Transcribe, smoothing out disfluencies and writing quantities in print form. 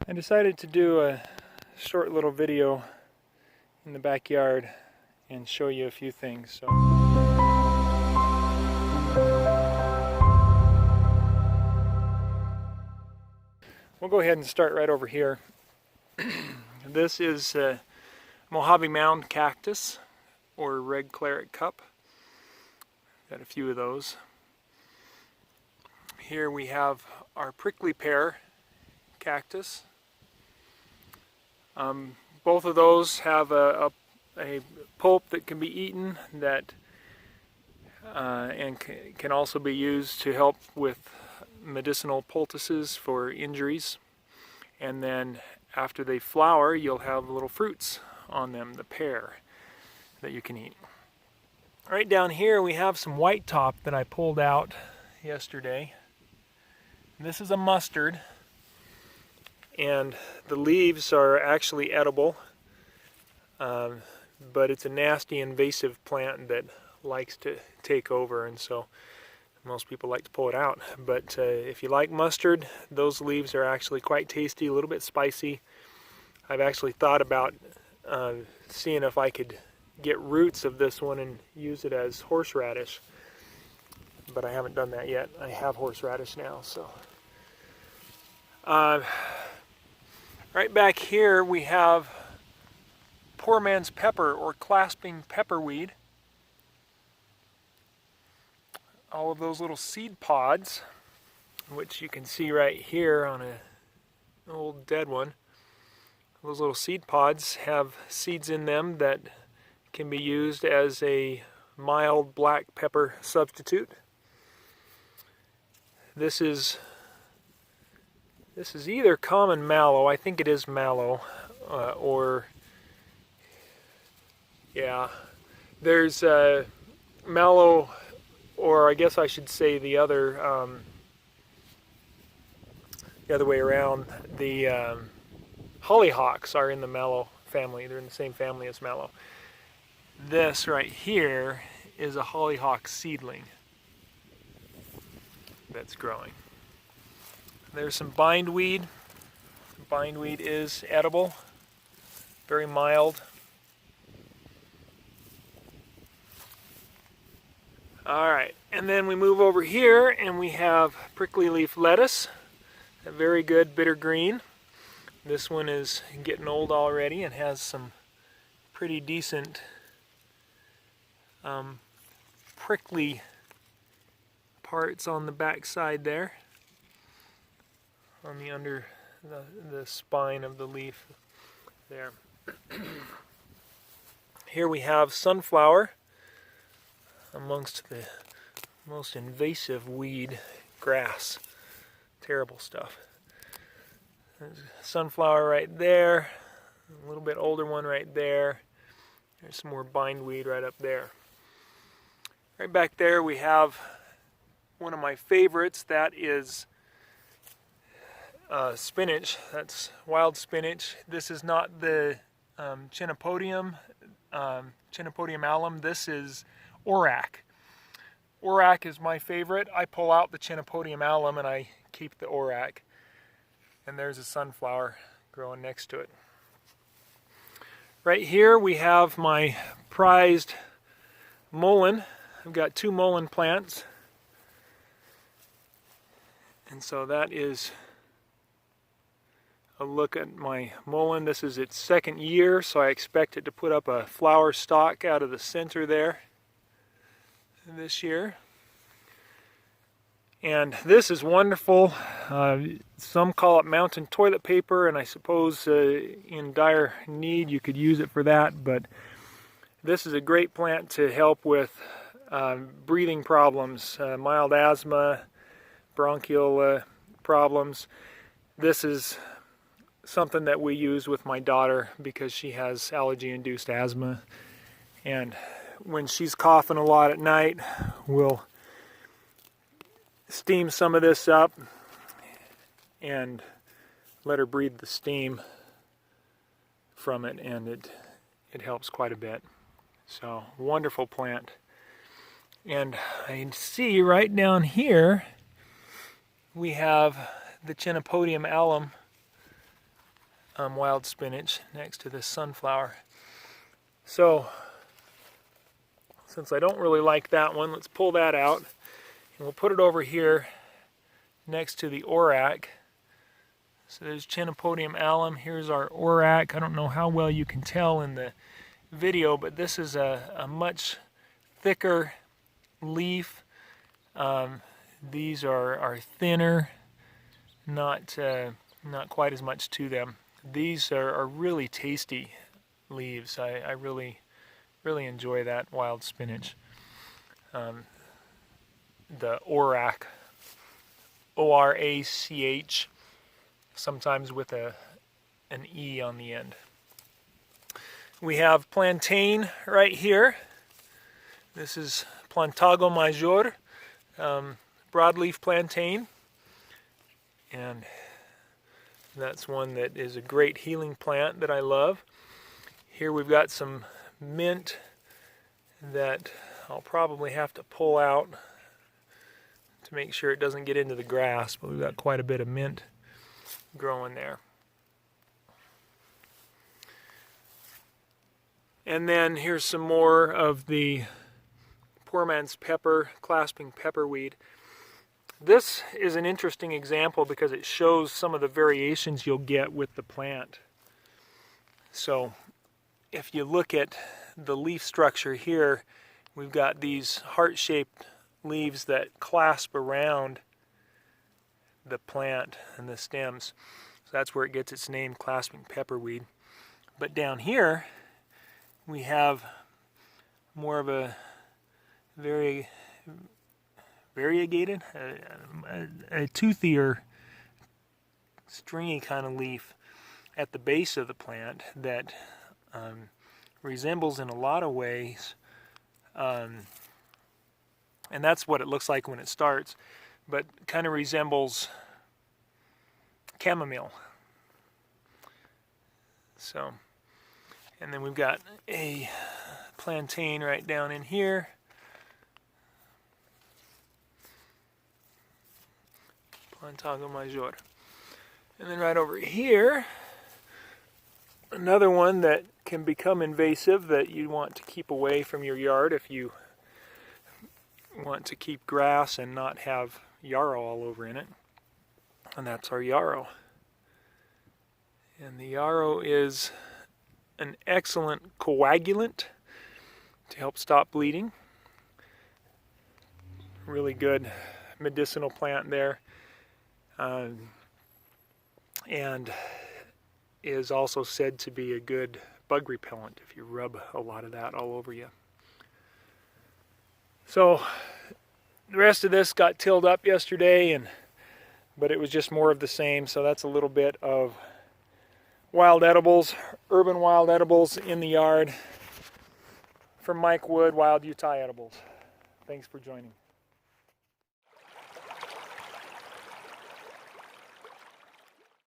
I decided to do a short little video in the backyard and show you a few things. So we'll go ahead and start right over here. This is Mojave Mound cactus, or red claret cup. Got a few of those. Here we have our prickly pear cactus. Both of those have a pulp that can be eaten that and can also be used to help with medicinal poultices for injuries. And then after they flower, you'll have little fruits on them, the pear, that you can eat. Right down here we have some white top that I pulled out yesterday. This is a mustard, and the leaves are actually edible, but it's a nasty invasive plant that likes to take over, and so most people like to pull it out. But if you like mustard, those leaves are actually quite tasty, a little bit spicy. I've actually thought about seeing if I could get roots of this one and use it as horseradish, but I haven't done that yet. I have horseradish now. So right back here we have poor man's pepper, or clasping pepperweed. All of those little seed pods, which you can see right here on an old dead one. Those little seed pods have seeds in them that can be used as a mild black pepper substitute. This is either common mallow, I think it is mallow, or yeah, there's mallow, or I guess I should say the other way around. The Hollyhocks are in the mallow family. They're in the same family as mallow. This right here is a hollyhock seedling that's growing. There's some bindweed. Bindweed is edible, very mild. Alright, and then we move over here and we have pricklyleaf lettuce, a very good bitter green. This one is getting old already and has some pretty decent prickly parts on the back side there, on the under the spine of the leaf there. Here we have sunflower, amongst the most invasive weed, grass. Terrible stuff. There's a sunflower right there, a little bit older one right there. There's some more bindweed right up there. Right back there we have one of my favorites. That is spinach. That's wild spinach. This is not the Chenopodium alum. This is Orac. Orac is my favorite. I pull out the Chenopodium alum and I keep the Orac. And there's a sunflower growing next to it. Right here we have my prized mullein. I've got 2 mullein plants. And so that is a look at my mullein. This is its 2nd year, so I expect it to put up a flower stalk out of the center there this year. And this is wonderful. Some call it mountain toilet paper, and I suppose in dire need you could use it for that, but this is a great plant to help with breathing problems, mild asthma, bronchial problems. This is something that we use with my daughter because she has allergy-induced asthma, and when she's coughing a lot at night, we'll steam some of this up and let her breathe the steam from it, and it helps quite a bit. So, wonderful plant. And I see right down here we have the Chenopodium alum wild spinach next to this sunflower. So, since I don't really like that one, let's pull that out and we'll put it over here next to the orac. So there's Chenopodium alum. Here's our orac. I don't know how well you can tell in the video, but this is a much thicker leaf. These are thinner, not quite as much to them. These are really tasty leaves. I really enjoy that wild spinach. The orac, O-R-A-C-H, sometimes with an E on the end. We have plantain right here. This is Plantago major, broadleaf plantain, and that's one that is a great healing plant that I love. Here we've got some mint that I'll probably have to pull out to make sure it doesn't get into the grass, but we've got quite a bit of mint growing there. And then here's some more of the poor man's pepper, clasping pepperweed. This is an interesting example because it shows some of the variations you'll get with the plant. So if you look at the leaf structure here, we've got these heart-shaped leaves that clasp around the plant and the stems. So that's where it gets its name, clasping pepperweed. But down here we have more of a very variegated, a toothier, stringy kind of leaf at the base of the plant that resembles in a lot of ways, and that's what it looks like when it starts, but kind of resembles chamomile. So, and then we've got a plantain right down in here. Plantago major. And then right over here, another one that can become invasive that you want to keep away from your yard if you want to keep grass and not have yarrow all over in it. And that's our yarrow. And the yarrow is an excellent coagulant to help stop bleeding. Really good medicinal plant there. And is also said to be a good bug repellent if you rub a lot of that all over you. So the rest of this got tilled up yesterday, but it was just more of the same. So that's a little bit of wild edibles, urban wild edibles in the yard from Mike Wood, Wild Utah Edibles. Thanks for joining.